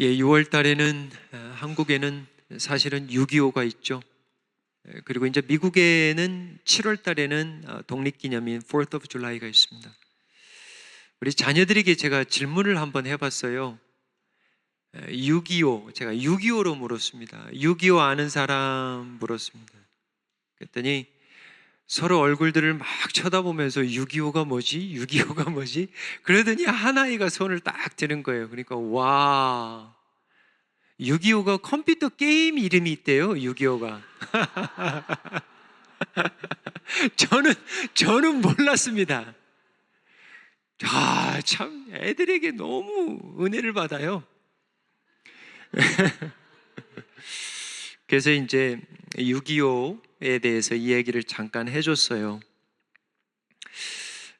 예, 6월 달에는 한국에는 사실은 6.25가 있죠. 그리고 이제 미국에는 7월 달에는 독립기념일 4th of July가 있습니다. 우리 자녀들에게 제가 질문을 한번 해봤어요. 6.25, 제가 6.25로 물었습니다. 6.25 아는 사람 물었습니다. 그랬더니 서로 얼굴들을 막 쳐다보면서 6.25가 뭐지? 6.25가 뭐지? 그러더니 한 아이가 손을 딱 드는 거예요. 그러니까 와, 6.25가 컴퓨터 게임 이름이 있대요. 6.25가. 저는 몰랐습니다. 참 애들에게 너무 은혜를 받아요. 그래서 이제 6.25에 대해서 이야기를 잠깐 해줬어요.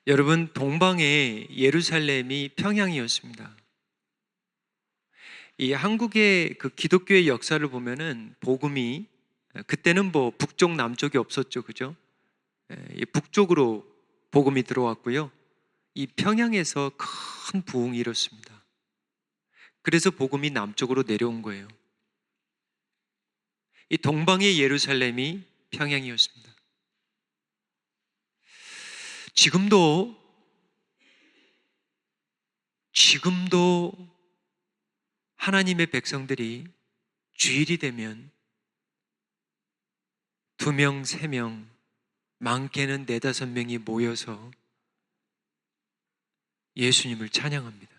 여러분, 동방의 예루살렘이 평양이었습니다. 이 한국의 그 기독교의 역사를 보면은 복음이 그때는 뭐 북쪽 남쪽이 없었죠, 그죠? 북쪽으로 복음이 들어왔고요. 이 평양에서 큰 부흥이 일었습니다. 그래서 복음이 남쪽으로 내려온 거예요. 이 동방의 예루살렘이 평양이었습니다. 지금도 하나님의 백성들이 주일이 되면 2명, 3명, 많게는 4, 5명이 모여서 예수님을 찬양합니다.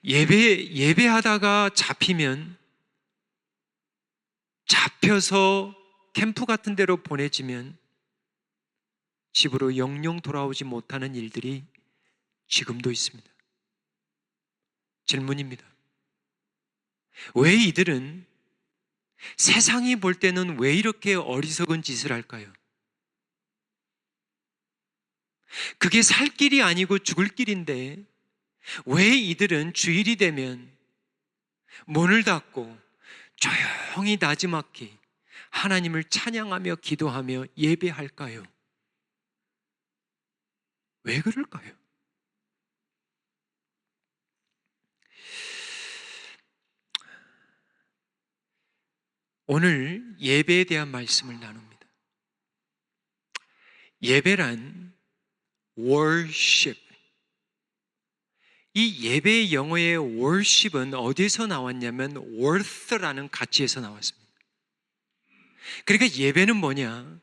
예배하다가 잡혀서 캠프 같은 데로 보내지면 집으로 영영 돌아오지 못하는 일들이 지금도 있습니다. 질문입니다. 왜 이들은 세상이 볼 때는 왜 이렇게 어리석은 짓을 할까요? 그게 살 길이 아니고 죽을 길인데 왜 이들은 주일이 되면 문을 닫고 조용히 나지막히 하나님을 찬양하며 기도하며 예배할까요? 왜 그럴까요? 오늘 예배에 대한 말씀을 나눕니다. 예배란 worship. 이 예배의 영어의 worship은 어디서 나왔냐면 worth라는 가치에서 나왔습니다. 그러니까 예배는 뭐냐?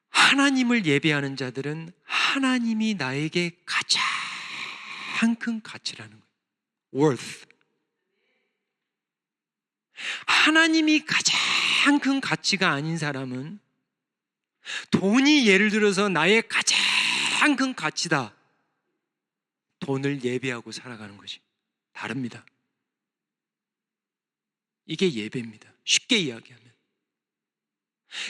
하나님을 예배하는 자들은 하나님이 나에게 가장 큰 가치라는 거예요. worth. 하나님이 가장 큰 가치가 아닌 사람은 돈이 예를 들어서 나의 가장 큰 가치다. 돈을 예배하고 살아가는 것이 다릅니다. 이게 예배입니다. 쉽게 이야기하면.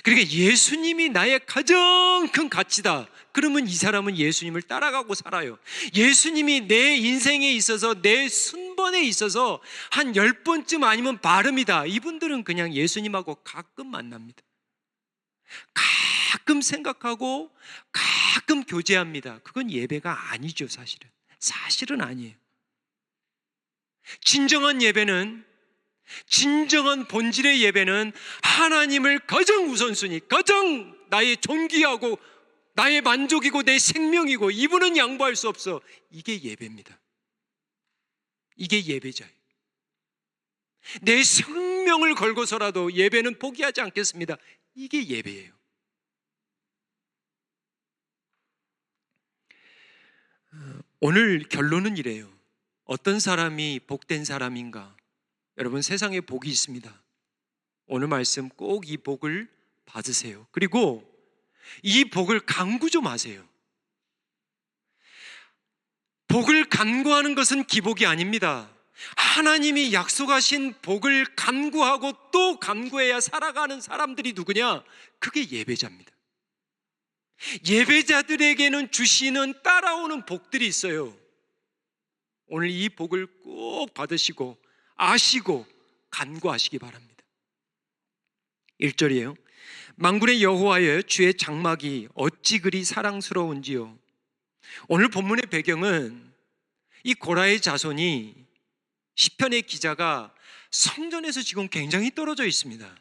그러니까 예수님이 나의 가장 큰 가치다. 그러면 이 사람은 예수님을 따라가고 살아요. 예수님이 내 인생에 있어서 내 순번에 있어서 한 10번쯤 아니면 발음이다. 이분들은 그냥 예수님하고 가끔 만납니다. 가끔 생각하고 가끔 교제합니다. 그건 예배가 아니죠, 사실은. 사실은 아니에요. 진정한 본질의 예배는 하나님을 가장 우선순위, 가장 나의 존귀하고 나의 만족이고 내 생명이고 이분은 양보할 수 없어. 이게 예배입니다. 이게 예배자예요. 내 생명을 걸고서라도 예배는 포기하지 않겠습니다. 이게 예배예요. 오늘 결론은 이래요. 어떤 사람이 복된 사람인가? 여러분, 세상에 복이 있습니다. 오늘 말씀 꼭 이 복을 받으세요. 그리고 이 복을 간구 좀 하세요. 복을 간구하는 것은 기복이 아닙니다. 하나님이 약속하신 복을 간구하고 또 간구해야 살아가는 사람들이 누구냐? 그게 예배자입니다. 예배자들에게는 주시는 따라오는 복들이 있어요. 오늘 이 복을 꼭 받으시고 아시고 간구하시기 바랍니다. 1절이에요. 만군의 여호와여, 주의 장막이 어찌 그리 사랑스러운지요. 오늘 본문의 배경은 이 고라의 자손이 시편의 기자가 성전에서 지금 굉장히 떨어져 있습니다.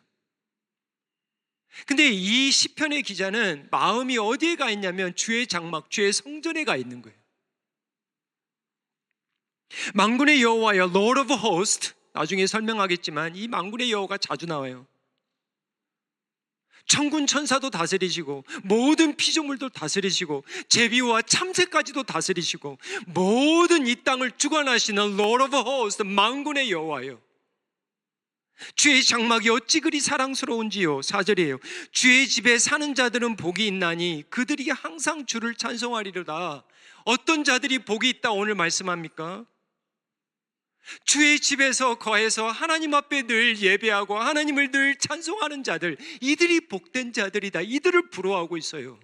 근데 이 시편의 기자는 마음이 어디에 가 있냐면 주의 장막, 주의 성전에 가 있는 거예요. 만군의 여호와여, Lord of Hosts, 나중에 설명하겠지만 이 만군의 여호와가 자주 나와요. 천군 천사도 다스리시고 모든 피조물도 다스리시고 제비와 참새까지도 다스리시고 모든 이 땅을 주관하시는 Lord of Hosts, 만군의 여호와여, 주의 장막이 어찌 그리 사랑스러운지요. 4절이에요. 주의 집에 사는 자들은 복이 있나니 그들이 항상 주를 찬송하리로다. 어떤 자들이 복이 있다 오늘 말씀합니까? 주의 집에서 거해서 하나님 앞에 늘 예배하고 하나님을 늘 찬송하는 자들, 이들이 복된 자들이다. 이들을 부러워하고 있어요.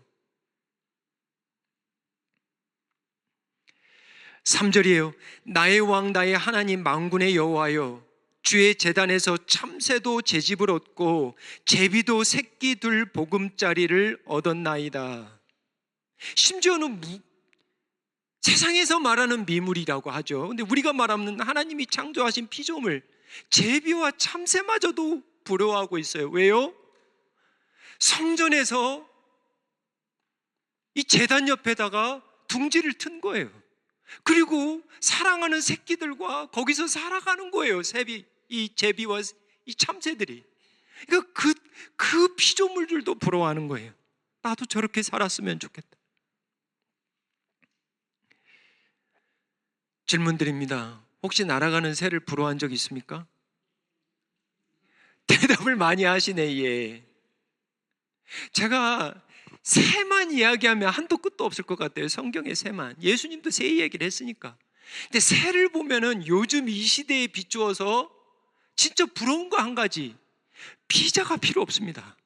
3절이에요. 나의 왕 나의 하나님 만군의 여호와여, 주의 제단에서 참새도 제 집을 얻고 제비도 새끼 둘 보금자리를 얻었나이다. 심지어는 세상에서 말하는 미물이라고 하죠. 근데 우리가 말하는 하나님이 창조하신 피조물, 제비와 참새마저도 부러워하고 있어요. 왜요? 성전에서 이 제단 옆에다가 둥지를 튼 거예요. 그리고 사랑하는 새끼들과 거기서 살아가는 거예요. 이 제비와 이 참새들이. 그러니까 그 피조물들도 부러워하는 거예요. 나도 저렇게 살았으면 좋겠다. 질문 드립니다. 혹시 날아가는 새를 부러워한 적 있습니까? 대답을 많이 하시네. 예. 제가 새만 이야기하면 한도 끝도 없을 것 같아요. 성경의 새만. 예수님도 새 얘기를 했으니까. 근데 새를 보면은 요즘 이 시대에 비추어서 진짜 부러운 거 한 가지, 비자가 필요 없습니다.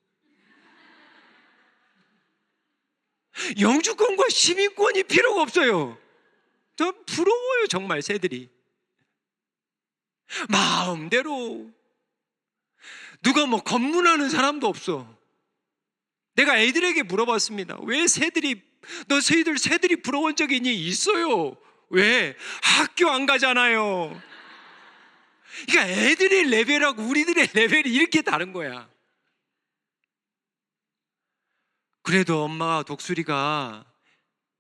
영주권과 시민권이 필요가 없어요. 저 부러워요 정말. 새들이 마음대로, 누가 뭐 검문하는 사람도 없어. 내가 애들에게 물어봤습니다. 왜 너 새들이 부러운 적이 있니? 있어요. 왜? 학교 안 가잖아요. 그러니까 애들의 레벨하고 우리들의 레벨이 이렇게 다른 거야. 그래도 엄마가 독수리가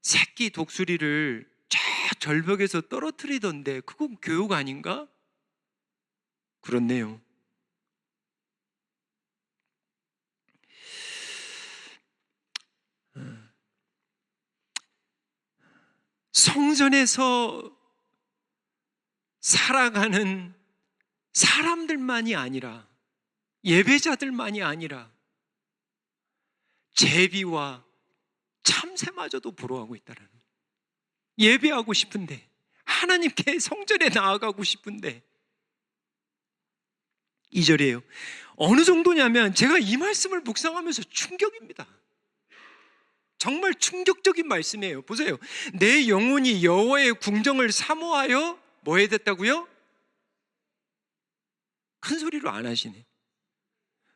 새끼 독수리를 저 절벽에서 떨어뜨리던데 그건 교육 아닌가? 그렇네요. 성전에서 살아가는 사람들만이 아니라, 예배자들만이 아니라 제비와 참새마저도 부러워하고 있다는, 예배하고 싶은데, 하나님께 성전에 나아가고 싶은데. 2절이에요. 어느 정도냐면 제가 이 말씀을 묵상하면서 충격입니다. 정말 충격적인 말씀이에요. 보세요. 내 영혼이 여호와의 궁정을 사모하여 뭐 해야 됐다고요? 큰 소리로 안 하시네.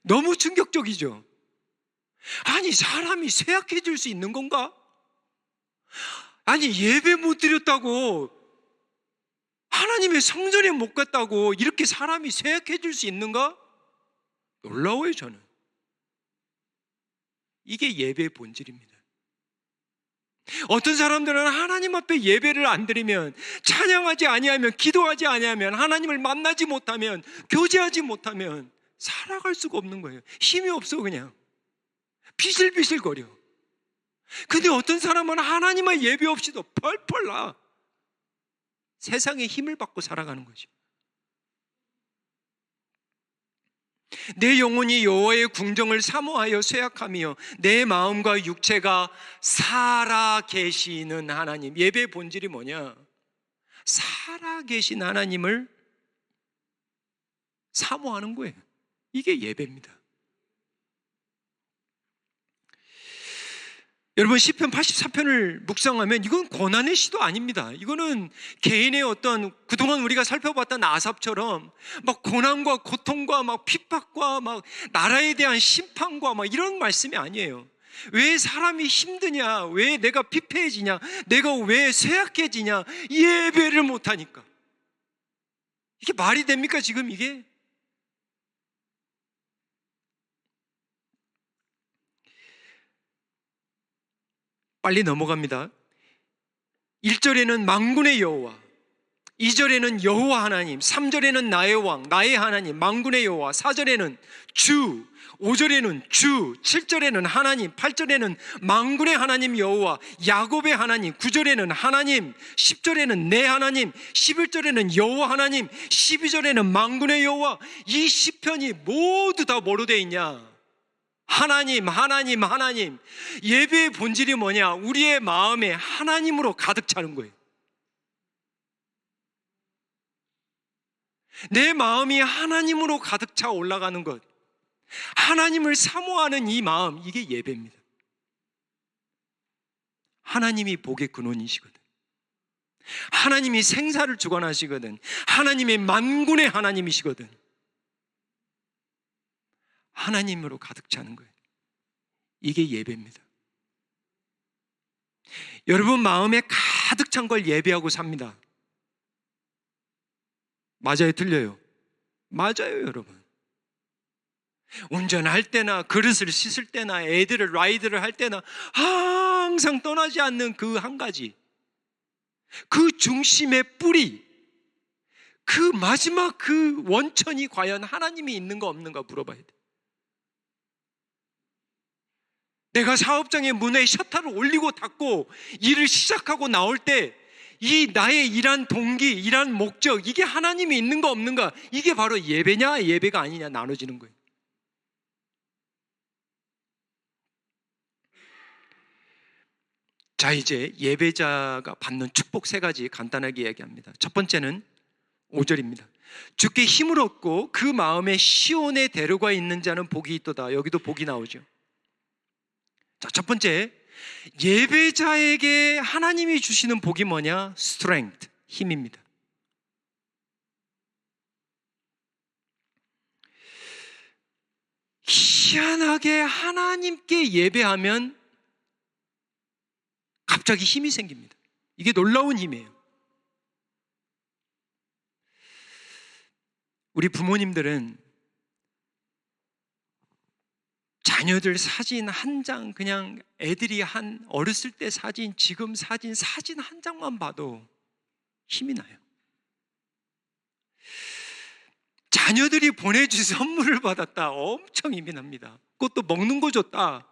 너무 충격적이죠. 아니, 사람이 쇠약해질 수 있는 건가? 아니, 예배 못 드렸다고, 하나님의 성전에 못 갔다고 이렇게 사람이 쇠약해질 수 있는가? 놀라워요. 저는 이게 예배의 본질입니다. 어떤 사람들은 하나님 앞에 예배를 안 드리면, 찬양하지 아니하면, 기도하지 아니하면, 하나님을 만나지 못하면, 교제하지 못하면 살아갈 수가 없는 거예요. 힘이 없어. 그냥 비실비실거려. 근데 어떤 사람은 하나님의 예배 없이도 펄펄 나 세상의 힘을 받고 살아가는 거죠. 내 영혼이 여호와의 궁정을 사모하여 쇠약하며 내 마음과 육체가 살아계시는 하나님. 예배의 본질이 뭐냐? 살아계신 하나님을 사모하는 거예요. 이게 예배입니다. 여러분, 시편 84편을 묵상하면 이건 고난의 시도 아닙니다. 이거는 개인의 어떤 그동안 우리가 살펴봤던 아삽처럼 막 고난과 고통과 막 핍박과 막 나라에 대한 심판과 막 이런 말씀이 아니에요. 왜 사람이 힘드냐? 왜 내가 피폐해지냐? 내가 왜 쇠약해지냐? 예배를 못하니까. 이게 말이 됩니까, 지금 이게? 빨리 넘어갑니다. 1절에는 만군의 여호와, 2절에는 여호와 하나님, 3절에는 나의 왕, 나의 하나님, 만군의 여호와, 4절에는 주, 5절에는 주, 7절에는 하나님, 8절에는 만군의 하나님 여호와, 야곱의 하나님, 9절에는 하나님, 10절에는 내 하나님, 11절에는 여호와 하나님, 12절에는 만군의 여호와. 이 시편이 모두 다 뭐로 되어 있냐? 하나님, 하나님, 하나님. 예배의 본질이 뭐냐? 우리의 마음에 하나님으로 가득 차는 거예요. 내 마음이 하나님으로 가득 차 올라가는 것, 하나님을 사모하는 이 마음, 이게 예배입니다. 하나님이 복의 근원이시거든. 하나님이 생사를 주관하시거든. 하나님의 만군의 하나님이시거든. 하나님으로 가득 차는 거예요. 이게 예배입니다. 여러분 마음에 가득 찬 걸 예배하고 삽니다. 맞아요, 틀려요? 맞아요, 여러분. 운전할 때나 그릇을 씻을 때나 애들을 라이드를 할 때나 항상 떠나지 않는 그 한 가지, 그 중심의 뿌리, 그 마지막 그 원천이 과연 하나님이 있는가 없는가 물어봐야 돼. 내가 사업장의 문에 셔터를 올리고 닫고 일을 시작하고 나올 때 이 나의 일한 동기, 일한 목적, 이게 하나님이 있는가 없는가, 이게 바로 예배냐 예배가 아니냐 나눠지는 거예요. 자, 이제 예배자가 받는 축복 세 가지 간단하게 이야기합니다. 첫 번째는 5절입니다. 주께 힘을 얻고 그 마음에 시온에 데려가 있는 자는 복이 있도다. 여기도 복이 나오죠. 자, 첫 번째, 예배자에게 하나님이 주시는 복이 뭐냐? strength, 힘입니다. 희한하게 하나님께 예배하면 갑자기 힘이 생깁니다. 이게 놀라운 힘이에요. 우리 부모님들은 자녀들 사진 한 장, 그냥 애들이 한 어렸을 때 사진, 지금 사진 한 장만 봐도 힘이 나요. 자녀들이 보내준 선물을 받았다, 엄청 힘이 납니다. 그것도 먹는 거 줬다,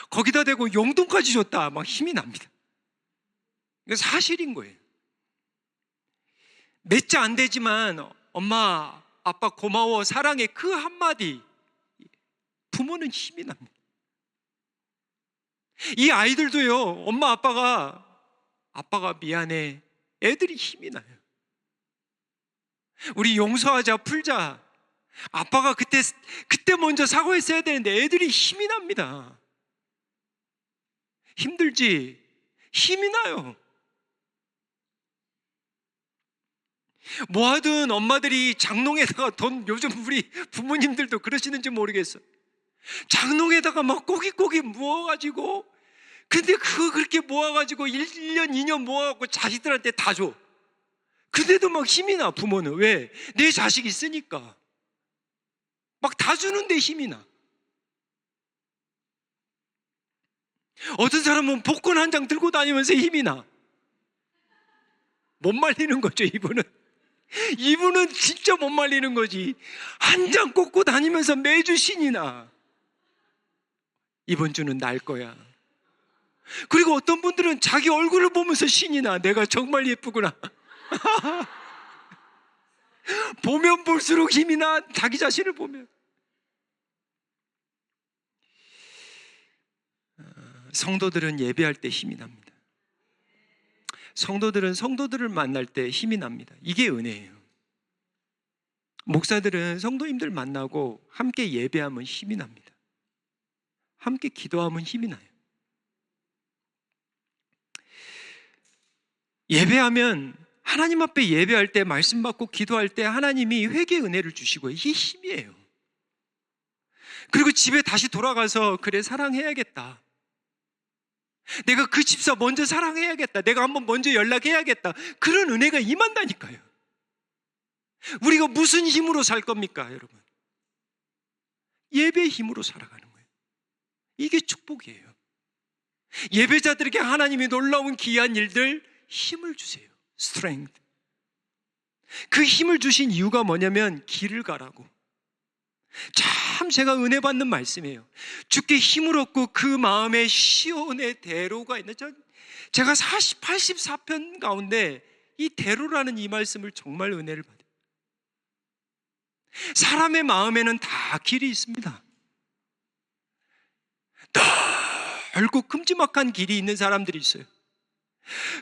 거기다 대고 용돈까지 줬다, 막 힘이 납니다. 이거 사실인 거예요. 몇 자 안 되지만 엄마, 아빠 고마워, 사랑해, 그 한마디, 부모는 힘이 납니다. 이 아이들도요, 엄마 아빠가 미안해, 애들이 힘이 나요. 우리 용서하자, 풀자, 아빠가 그때 먼저 사과했어야 되는데 애들이 힘이 납니다. 힘들지? 힘이 나요. 뭐하든 엄마들이 장롱에다가 돈, 요즘 우리 부모님들도 그러시는지 모르겠어. 장롱에다가 막 꼬깃꼬깃 모아가지고, 근데 그렇게 모아가지고 1년, 2년 모아갖고 자식들한테 다 줘. 근데도 막 힘이 나, 부모는. 왜? 내 자식 있으니까. 막 다 주는데 힘이 나. 어떤 사람은 복권 한 장 들고 다니면서 힘이 나. 못 말리는 거죠, 이분은. 이분은 진짜 못 말리는 거지. 한 장 꽂고 다니면서 매주 신이 나. 이번 주는 날 거야. 그리고 어떤 분들은 자기 얼굴을 보면서 신이 나. 내가 정말 예쁘구나. 보면 볼수록 힘이 나. 자기 자신을 보면. 성도들은 예배할 때 힘이 납니다. 성도들은 성도들을 만날 때 힘이 납니다. 이게 은혜예요. 목사들은 성도님들 만나고 함께 예배하면 힘이 납니다. 함께 기도하면 힘이 나요. 예배하면, 하나님 앞에 예배할 때, 말씀 받고 기도할 때 하나님이 회개 은혜를 주시고요. 이게 힘이에요. 그리고 집에 다시 돌아가서, 그래 사랑해야겠다, 내가 그 집사 먼저 사랑해야겠다. 내가 한번 먼저 연락해야겠다. 그런 은혜가 임한다니까요. 우리가 무슨 힘으로 살 겁니까, 여러분? 예배의 힘으로 살아가는 거예요. 이게 축복이에요. 예배자들에게 하나님이 놀라운 귀한 일들 힘을 주세요. strength. 그 힘을 주신 이유가 뭐냐면 길을 가라고. 참 제가 은혜 받는 말씀이에요. 주께 힘을 얻고 그 마음에 시온의 대로가 있는, 제가 84편 가운데 이 대로라는 이 말씀을 정말 은혜를 받아요. 사람의 마음에는 다 길이 있습니다. 넓고 큼지막한 길이 있는 사람들이 있어요.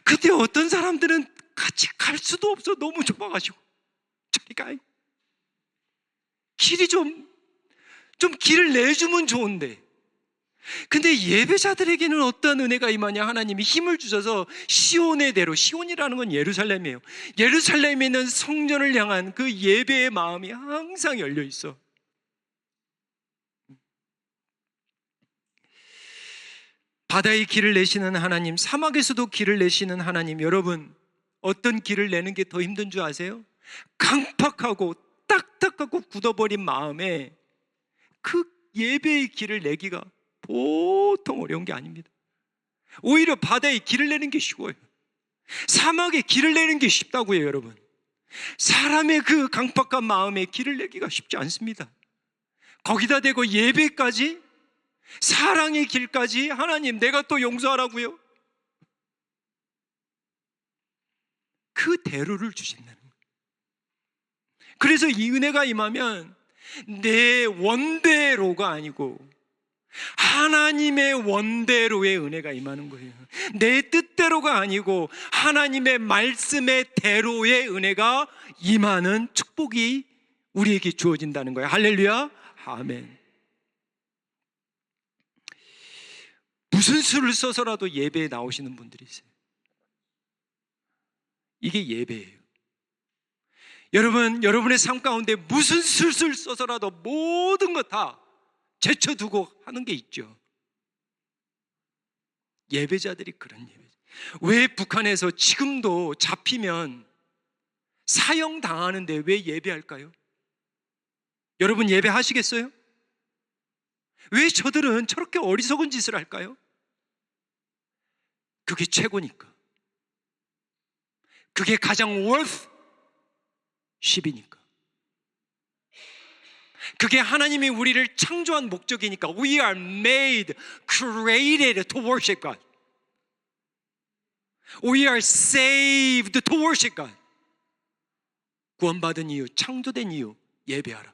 근데 어떤 사람들은 같이 갈 수도 없어. 너무 좁아가지고. 저리 가요. 길이 좀 길을 내주면 좋은데. 근데 예배자들에게는 어떤 은혜가 임하냐? 하나님이 힘을 주셔서 시온의 대로, 시온이라는 건 예루살렘이에요. 예루살렘에 있는 성전을 향한 그 예배의 마음이 항상 열려 있어. 바다의 길을 내시는 하나님, 사막에서도 길을 내시는 하나님, 여러분 어떤 길을 내는 게 더 힘든 줄 아세요? 강팍하고 딱딱하고 굳어버린 마음에 그 예배의 길을 내기가 보통 어려운 게 아닙니다. 오히려 바다에 길을 내는 게 쉬워요. 사막에 길을 내는 게 쉽다고요, 여러분. 사람의 그 강팍한 마음에 길을 내기가 쉽지 않습니다. 거기다 대고 예배까지, 사랑의 길까지, 하나님 내가 또 용서하라고요? 그 대로를 주신다는 거예요. 그래서 이 은혜가 임하면 내 원대로가 아니고 하나님의 원대로의 은혜가 임하는 거예요. 내 뜻대로가 아니고 하나님의 말씀의 대로의 은혜가 임하는 축복이 우리에게 주어진다는 거예요. 할렐루야, 아멘. 무슨 수를 써서라도 예배에 나오시는 분들이 있어요. 이게 예배예요. 여러분, 여러분의 삶 가운데 무슨 수를 써서라도 모든 것 다 제쳐두고 하는 게 있죠. 예배자들이 그런 예배. 왜 북한에서 지금도 잡히면 사형당하는데 왜 예배할까요? 여러분 예배하시겠어요? 왜 저들은 저렇게 어리석은 짓을 할까요? 그게 최고니까. 그게 가장 worth 10이니까. 그게 하나님이 우리를 창조한 목적이니까. We are made, created to worship God. We are saved to worship God. 구원받은 이유, 창조된 이유, 예배하라.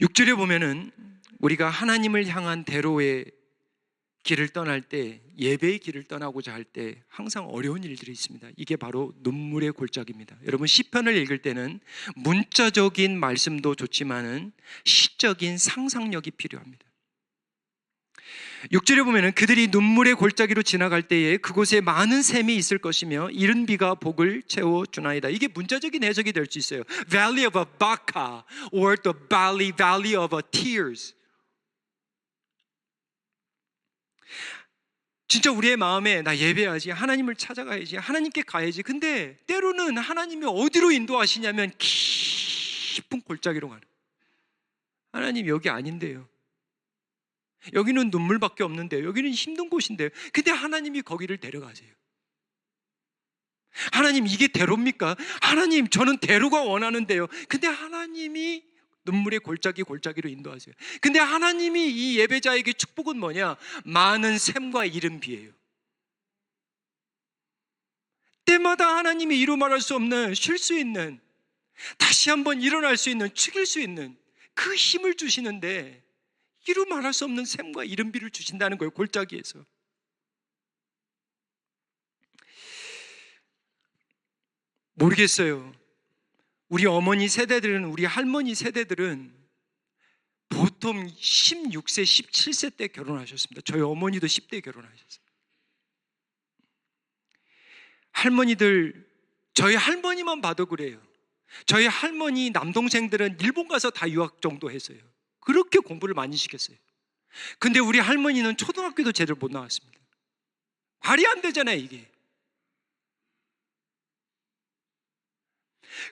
6절에 보면은 우리가 하나님을 향한 대로의 길을 떠날 때, 예배의 길을 떠나고자 할 때 항상 어려운 일들이 있습니다. 이게 바로 눈물의 골짜기입니다. 여러분 시편을 읽을 때는 문자적인 말씀도 좋지만은 시적인 상상력이 필요합니다. 6절에 보면은 그들이 눈물의 골짜기로 지나갈 때에 그곳에 많은 샘이 있을 것이며 이른 비가 복을 채워주나이다. 이게 문자적인 해석이 될 수 있어요. Valley of Baca or the Valley of Tears. 진짜 우리의 마음에 나 예배해야지, 하나님을 찾아가야지, 하나님께 가야지. 근데 때로는 하나님이 어디로 인도하시냐면 깊은 골짜기로 가는. 하나님 여기 아닌데요. 여기는 눈물밖에 없는데요. 여기는 힘든 곳인데요. 근데 하나님이 거기를 데려가세요. 하나님 이게 대로입니까? 하나님 저는 대로가 원하는데요. 근데 하나님이 눈물의 골짜기로 인도하세요. 근데 하나님이 이 예배자에게 축복은 뭐냐? 많은 샘과 이른 비예요. 때마다 하나님이 이루 말할 수 없는, 쉴 수 있는, 다시 한번 일어날 수 있는, 죽일 수 있는 그 힘을 주시는데 이루 말할 수 없는 샘과 이른 비를 주신다는 거예요. 골짜기에서. 모르겠어요. 우리 어머니 세대들은, 우리 할머니 세대들은 보통 16세, 17세 때 결혼하셨습니다. 저희 어머니도 10대에 결혼하셨어요. 할머니들, 저희 할머니만 봐도 그래요. 저희 할머니 남동생들은 일본 가서 다 유학 정도 했어요. 그렇게 공부를 많이 시켰어요. 근데 우리 할머니는 초등학교도 제대로 못 나왔습니다. 말이 안 되잖아요, 이게.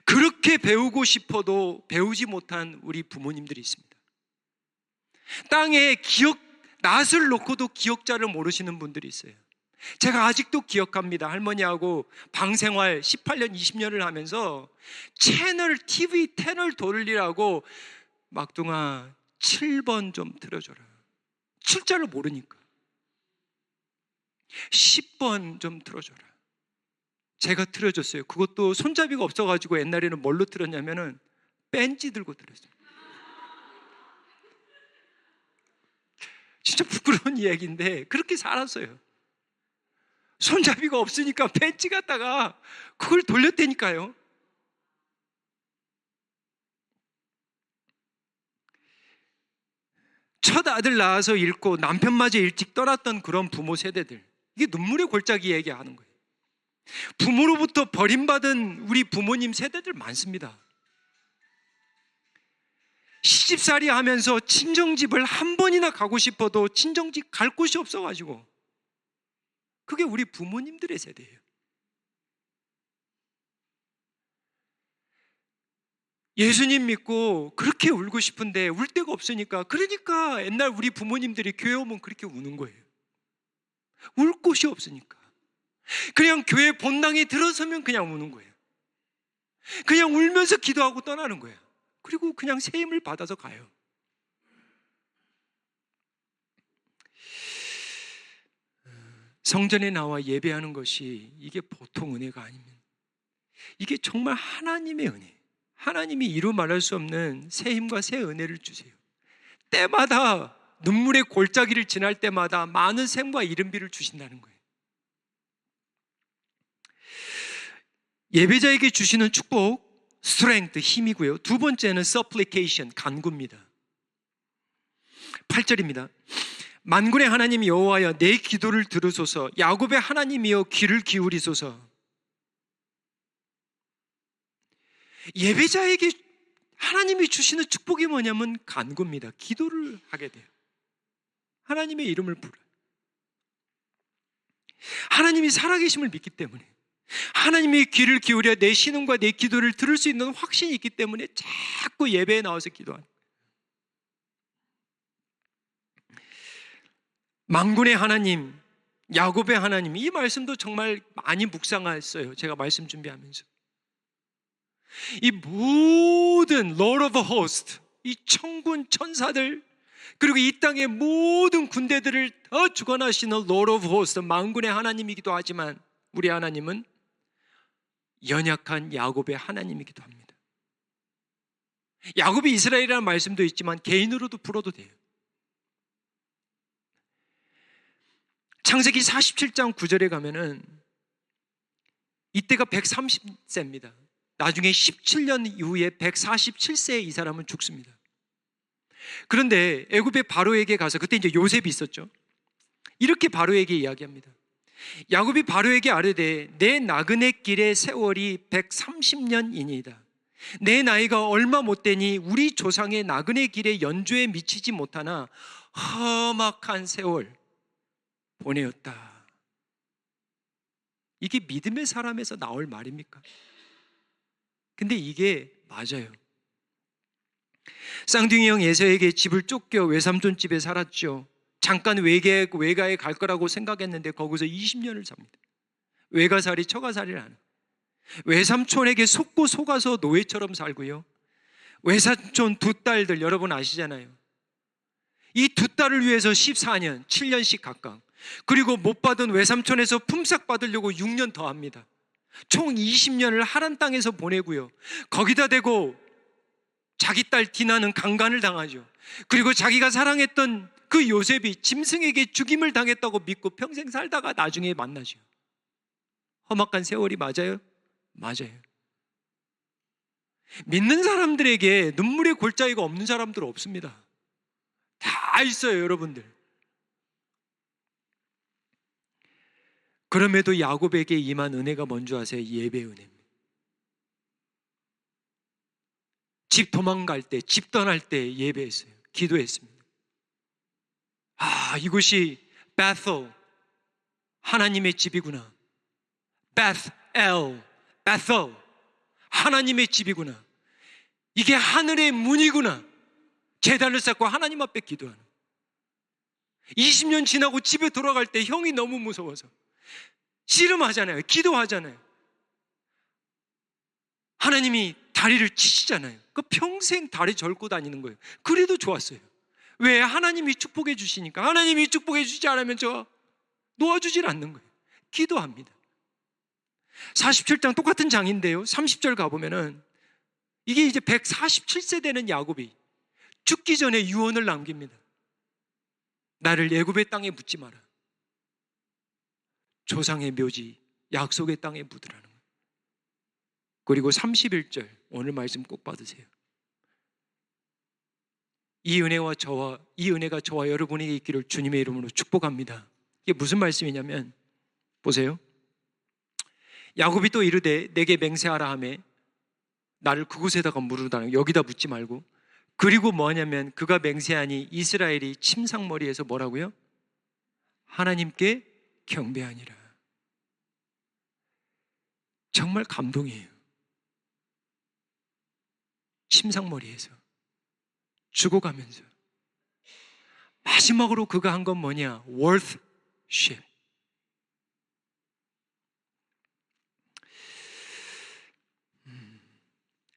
그렇게 배우고 싶어도 배우지 못한 우리 부모님들이 있습니다. 땅에 낫을 놓고도 기억자를 모르시는 분들이 있어요. 제가 아직도 기억합니다. 할머니하고 방생활 18년, 20년을 하면서 TV 채널 돌리라고 막둥아 7번 좀 틀어줘라. 7자를 모르니까 10번 좀 틀어줘라. 제가 틀어줬어요. 그것도 손잡이가 없어가지고 옛날에는 뭘로 틀었냐면은 벤치 들고 틀었어요. 진짜 부끄러운 이야기인데 그렇게 살았어요. 손잡이가 없으니까 벤치 갖다가 그걸 돌렸다니까요. 첫 아들 낳아서 잃고 남편마저 일찍 떠났던 그런 부모 세대들, 이게 눈물의 골짜기 얘기하는 거예요. 부모로부터 버림받은 우리 부모님 세대들 많습니다. 시집살이 하면서 친정집을 한 번이나 가고 싶어도 친정집 갈 곳이 없어가지고, 그게 우리 부모님들의 세대예요. 예수님 믿고 그렇게 울고 싶은데 울 데가 없으니까, 그러니까 옛날 우리 부모님들이 교회 오면 그렇게 우는 거예요. 울 곳이 없으니까. 그냥 교회 본당에 들어서면 그냥 우는 거예요. 그냥 울면서 기도하고 떠나는 거예요. 그리고 그냥 새 힘을 받아서 가요. 성전에 나와 예배하는 것이 이게 보통 은혜가 아닙니다. 이게 정말 하나님의 은혜, 하나님이 이루 말할 수 없는 새 힘과 새 은혜를 주세요. 때마다 눈물의 골짜기를 지날 때마다 많은 샘과 이른비를 주신다는 거예요. 예배자에게 주시는 축복, strength, 힘이고요. 두 번째는 supplication, 간구입니다. 8절입니다. 만군의 하나님 여호와여, 내 기도를 들으소서. 야곱의 하나님이여, 귀를 기울이소서. 예배자에게 하나님이 주시는 축복이 뭐냐면 간구입니다. 기도를 하게 돼요. 하나님의 이름을 부르요. 하나님이 살아계심을 믿기 때문에, 하나님의 귀를 기울여 내 신음과 내 기도를 들을 수 있는 확신이 있기 때문에 자꾸 예배에 나와서 기도하는 거예요. 만군의 하나님, 야곱의 하나님, 이 말씀도 정말 많이 묵상했어요. 제가 말씀 준비하면서. 이 모든 Lord of Hosts, 이 천군 천사들, 그리고 이 땅의 모든 군대들을 더 주관하시는 Lord of Hosts, 만군의 하나님이기도 하지만 우리 하나님은 연약한 야곱의 하나님이기도 합니다. 야곱이 이스라엘이라는 말씀도 있지만 개인으로도 불어도 돼요. 창세기 47장 9절에 가면은 이때가 130세입니다. 나중에 17년 이후에 147세에 이 사람은 죽습니다. 그런데 애굽의 바로에게 가서, 그때 이제 요셉이 있었죠. 이렇게 바로에게 이야기합니다. 야곱이 바로에게 아뢰되 내 나그네 길의 세월이 130년이니이다. 내 나이가 얼마 못되니 우리 조상의 나그네 길의 연조에 미치지 못하나 험악한 세월 보내었다. 이게 믿음의 사람에서 나올 말입니까? 근데 이게 맞아요. 쌍둥이 형 에서에게 집을 쫓겨 외삼촌 집에 살았죠. 잠깐 외가에 갈 거라고 생각했는데 거기서 20년을 삽니다. 외가살이 처가살이를 하는, 외삼촌에게 속고 속아서 노예처럼 살고요. 외삼촌 두 딸들 여러분 아시잖아요. 이 두 딸을 위해서 14년, 7년씩 각각, 그리고 못 받은 외삼촌에서 품삯 받으려고 6년 더 합니다. 총 20년을 하란 땅에서 보내고요. 거기다 대고 자기 딸 디나는 강간을 당하죠. 그리고 자기가 사랑했던 그 요셉이 짐승에게 죽임을 당했다고 믿고 평생 살다가 나중에 만나죠. 험악한 세월이 맞아요? 맞아요. 믿는 사람들에게 눈물의 골짜기가 없는 사람들은 없습니다. 다 있어요, 여러분들. 그럼에도 야곱에게 임한 은혜가 뭔지 아세요? 예배의 은혜입니다. 집 도망갈 때, 집 떠날 때 예배했어요. 기도했습니다. 이곳이 베ഥel, 하나님의 집이구나. 베ഥ엘, 하나님의 집이구나. 이게 하늘의 문이구나. 제단을 쌓고 하나님 앞에 기도하는. 20년 지나고 집에 돌아갈 때 형이 너무 무서워서 씨름하잖아요. 기도하잖아요. 하나님이 다리를 치시잖아요. 그 평생 다리 절고 다니는 거예요. 그래도 좋았어요. 왜? 하나님이 축복해 주시니까. 하나님이 축복해 주지 않으면 저 놓아주질 않는 거예요. 기도합니다. 47장 똑같은 장인데요, 30절 가보면은 이게 이제 147세 되는 야곱이 죽기 전에 유언을 남깁니다. 나를 애굽의 땅에 묻지 마라. 조상의 묘지 약속의 땅에 묻으라는 거예요. 그리고 31절, 오늘 말씀 꼭 받으세요. 이 은혜가 저와 여러분에게 있기를 주님의 이름으로 축복합니다. 이게 무슨 말씀이냐면, 보세요. 야곱이 또 이르되 내게 맹세하라 하매 나를 그곳에다가 물으라는, 여기다 묻지 말고. 그리고 뭐냐면 그가 맹세하니 이스라엘이 침상머리에서 뭐라고요? 하나님께 경배하니라. 정말 감동이에요. 침상머리에서 죽어가면서 마지막으로 그가 한 건 뭐냐? worship.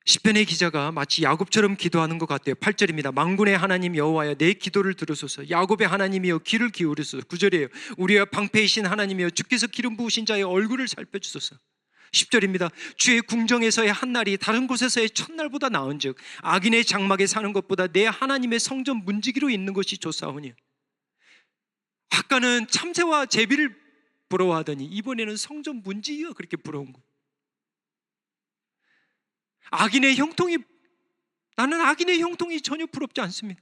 시편의 기자가 마치 야곱처럼 기도하는 것 같아요. 8절입니다. 만군의 하나님 여호와여, 내 기도를 들으소서. 야곱의 하나님이여, 귀를 기울이소서. 9절이에요. 우리의 방패이신 하나님이여, 주께서 기름 부으신 자의 얼굴을 살펴주소서. 10절입니다. 주의 궁정에서의 한날이 다른 곳에서의 첫날보다 나은즉 악인의 장막에 사는 것보다 내 하나님의 성전 문지기로 있는 것이 좋사오니. 아까는 참새와 제비를 부러워하더니 이번에는 성전 문지기가 그렇게 부러운 거예요. 나는 악인의 형통이 전혀 부럽지 않습니다.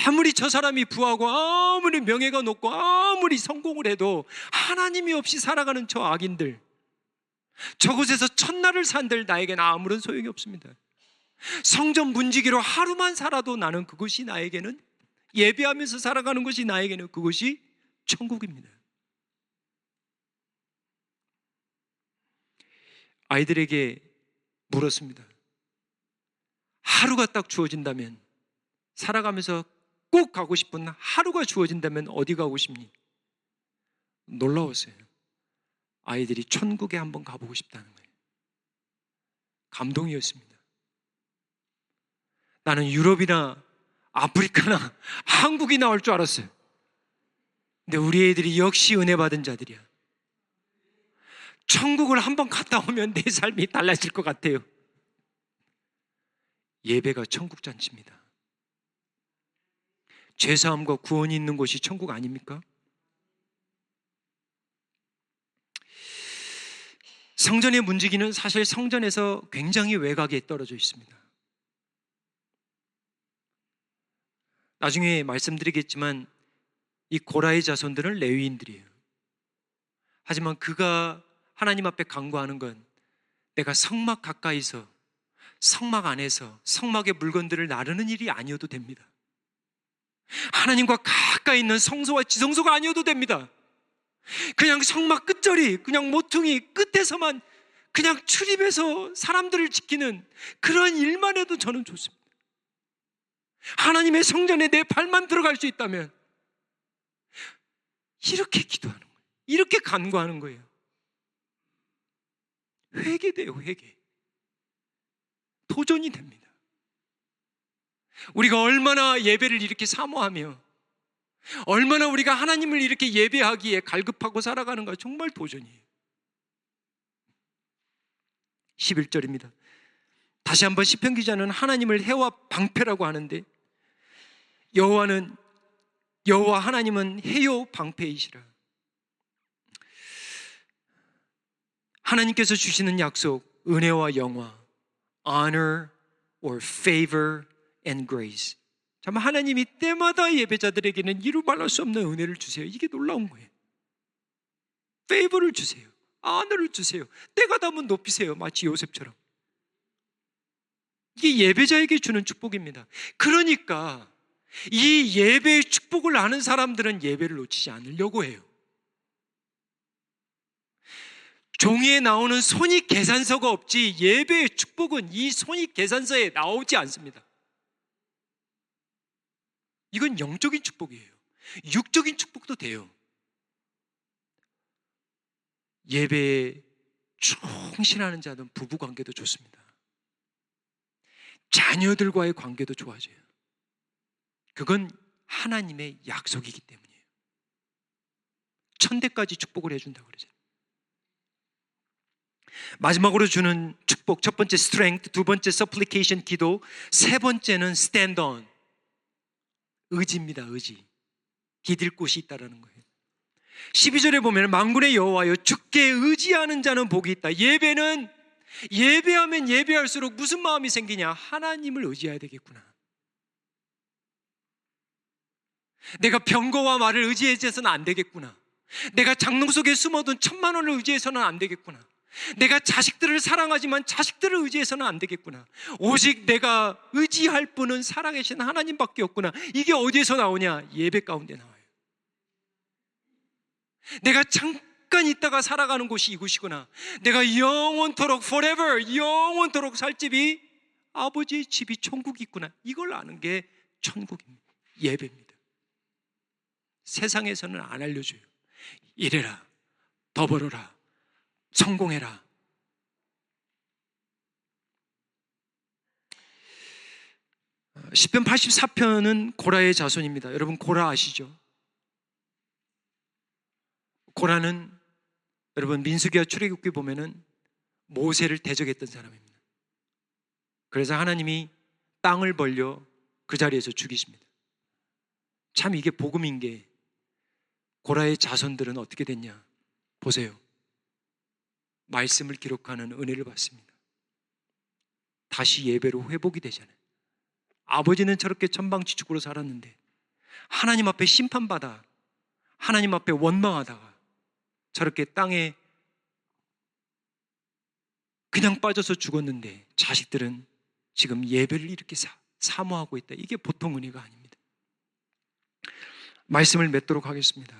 아무리 저 사람이 부하고 아무리 명예가 높고 아무리 성공을 해도 하나님이 없이 살아가는 저 악인들, 저곳에서 첫날을 산들 나에게는 아무런 소용이 없습니다. 성전 문지기로 하루만 살아도 나는 그것이 나에게는, 예배하면서 살아가는 것이 나에게는 그것이 천국입니다. 아이들에게 물었습니다. 하루가 딱 주어진다면, 살아가면서 꼭 가고 싶은 하루가 주어진다면 어디 가고 싶니? 놀라웠어요. 아이들이 천국에 한번 가보고 싶다는 거예요. 감동이었습니다. 나는 유럽이나 아프리카나 한국이 나올 줄 알았어요. 근데 우리 애들이 역시 은혜 받은 자들이야. 천국을 한번 갔다 오면 내 삶이 달라질 것 같아요. 예배가 천국 잔치입니다. 죄사함과 구원이 있는 곳이 천국 아닙니까? 성전의 문지기는 사실 성전에서 굉장히 외곽에 떨어져 있습니다. 나중에 말씀드리겠지만 이 고라의 자손들은 레위인들이에요. 하지만 그가 하나님 앞에 간구하는 건 내가 성막 가까이서, 성막 안에서 성막의 물건들을 나르는 일이 아니어도 됩니다. 하나님과 가까이 있는 성소와 지성소가 아니어도 됩니다. 그냥 성막 끝절이, 그냥 모퉁이 끝에서만 그냥 출입해서 사람들을 지키는 그런 일만 해도 저는 좋습니다. 하나님의 성전에 내 발만 들어갈 수 있다면 이렇게 기도하는 거예요. 이렇게 간구하는 거예요. 회개돼요, 회개. 도전이 됩니다. 우리가 얼마나 예배를 이렇게 사모하며 얼마나 우리가 하나님을 이렇게 예배하기에 갈급하고 살아가는가, 정말 도전이에요. 11절입니다. 다시 한번 시편 기자는 하나님을 해와 방패라고 하는데, 여호와 하나님은 해요 방패이시라. 하나님께서 주시는 약속, 은혜와 영화, honor or favor and grace. 참, 하나님이 때마다 예배자들에게는 이루 말할 수 없는 은혜를 주세요. 이게 놀라운 거예요. favor를 주세요. honor를 주세요. 때가 닿으면 높이세요. 마치 요셉처럼. 이게 예배자에게 주는 축복입니다. 그러니까 이 예배의 축복을 아는 사람들은 예배를 놓치지 않으려고 해요. 종이에 나오는 손익 계산서가 없지 예배의 축복은 이 손익 계산서에 나오지 않습니다. 이건 영적인 축복이에요. 육적인 축복도 돼요. 예배에 충실하는 자는 부부 관계도 좋습니다. 자녀들과의 관계도 좋아져요. 그건 하나님의 약속이기 때문이에요. 천대까지 축복을 해준다고 그러잖아요. 마지막으로 주는 축복, 첫 번째 strength, 두 번째 supplication, 기도, 세 번째는 stand on, 의지입니다. 의지. 디딜 곳이 있다라는 거예요. 12절에 보면 만군의 여호와여 주께 의지하는 자는 복이 있다. 예배는 예배하면 예배할수록 무슨 마음이 생기냐? 하나님을 의지해야 되겠구나. 내가 병거와 말을 의지해서는 안 되겠구나. 내가 장롱 속에 숨어둔 1,000만 원을 의지해서는 안 되겠구나. 내가 자식들을 사랑하지만 자식들을 의지해서는 안 되겠구나. 오직 내가 의지할 분은 살아계신 하나님밖에 없구나. 이게 어디에서 나오냐? 예배 가운데 나와요. 내가 잠깐 있다가 살아가는 곳이 이곳이구나. 내가 영원토록 forever 영원토록 살 집이 아버지의 집이 천국이 있구나. 이걸 아는 게 천국입니다. 예배입니다. 세상에서는 안 알려줘요. 이래라, 더 벌어라, 성공해라. 시편 84편은 고라의 자손입니다. 여러분 고라 아시죠? 고라는 여러분 민수기와 출애굽기 보면은 모세를 대적했던 사람입니다. 그래서 하나님이 땅을 벌려 그 자리에서 죽이십니다. 참 이게 복음인 게 고라의 자손들은 어떻게 됐냐? 보세요. 말씀을 기록하는 은혜를 받습니다. 다시 예배로 회복이 되잖아요. 아버지는 저렇게 천방지축으로 살았는데 하나님 앞에 심판받아 하나님 앞에 원망하다가 저렇게 땅에 그냥 빠져서 죽었는데 자식들은 지금 예배를 이렇게 사모하고 있다. 이게 보통 은혜가 아닙니다. 말씀을 맺도록 하겠습니다.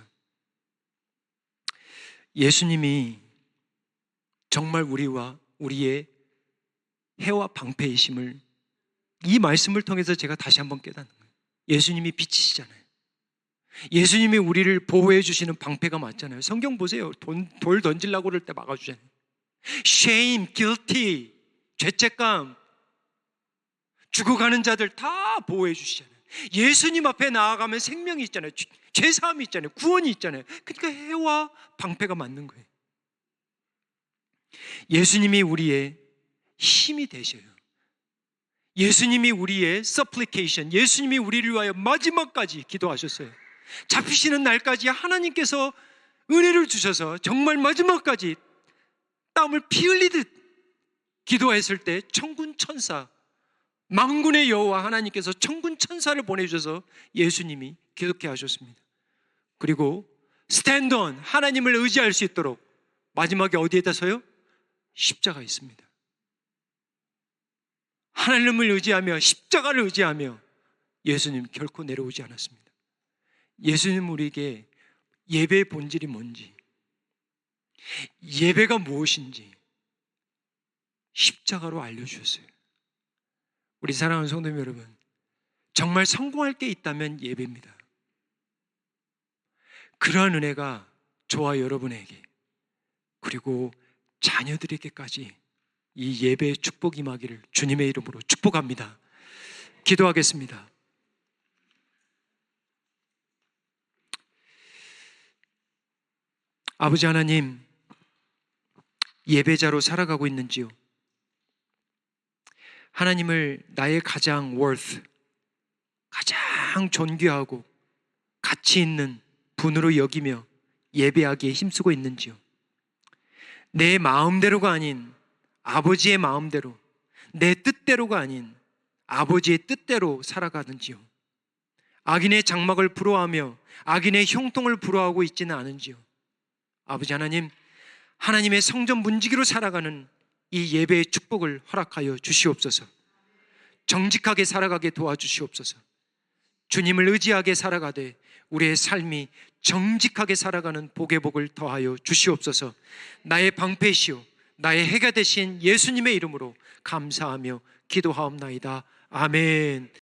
예수님이 정말 우리와 우리의 해와 방패이심을 이 말씀을 통해서 제가 다시 한번 깨닫는 거예요. 예수님이 빛이시잖아요. 예수님이 우리를 보호해 주시는 방패가 맞잖아요. 성경 보세요. 돌 던지려고 그럴 때 막아주잖아요. shame, guilty, 죄책감, 죽어가는 자들 다 보호해 주시잖아요. 예수님 앞에 나아가면 생명이 있잖아요. 죄사함이 있잖아요. 구원이 있잖아요. 그러니까 해와 방패가 맞는 거예요. 예수님이 우리의 힘이 되셔요. 예수님이 우리의 supplication, 예수님이 우리를 위하여 마지막까지 기도하셨어요. 잡히시는 날까지 하나님께서 은혜를 주셔서 정말 마지막까지 땀을 피 흘리듯 기도했을 때 천군 천사, 만군의 여호와 하나님께서 천군 천사를 보내주셔서 예수님이 기도케 하셨습니다. 그리고 stand on, 하나님을 의지할 수 있도록 마지막에 어디에다 서요? 십자가 있습니다. 하나님을 의지하며 십자가를 의지하며 예수님 결코 내려오지 않았습니다. 예수님 우리에게 예배의 본질이 뭔지, 예배가 무엇인지 십자가로 알려주셨어요. 우리 사랑하는 성도님 여러분, 정말 성공할 게 있다면 예배입니다. 그러한 은혜가 저와 여러분에게 그리고 자녀들에게까지 이 예배의 축복이 임하기를 주님의 이름으로 축복합니다. 기도하겠습니다. 아버지 하나님, 예배자로 살아가고 있는지요? 하나님을 나의 가장 worth, 가장 존귀하고 가치 있는 분으로 여기며 예배하기에 힘쓰고 있는지요? 내 마음대로가 아닌 아버지의 마음대로, 내 뜻대로가 아닌 아버지의 뜻대로 살아가는지요? 악인의 장막을 부러워하며 악인의 형통을 부러워하고 있지는 않은지요? 아버지 하나님, 하나님의 성전 문지기로 살아가는 이 예배의 축복을 허락하여 주시옵소서. 정직하게 살아가게 도와주시옵소서. 주님을 의지하게 살아가되 우리의 삶이 정직하게 살아가는 복의 복을 더하여 주시옵소서. 나의 방패시오 나의 해가 되신 예수님의 이름으로 감사하며 기도하옵나이다. 아멘.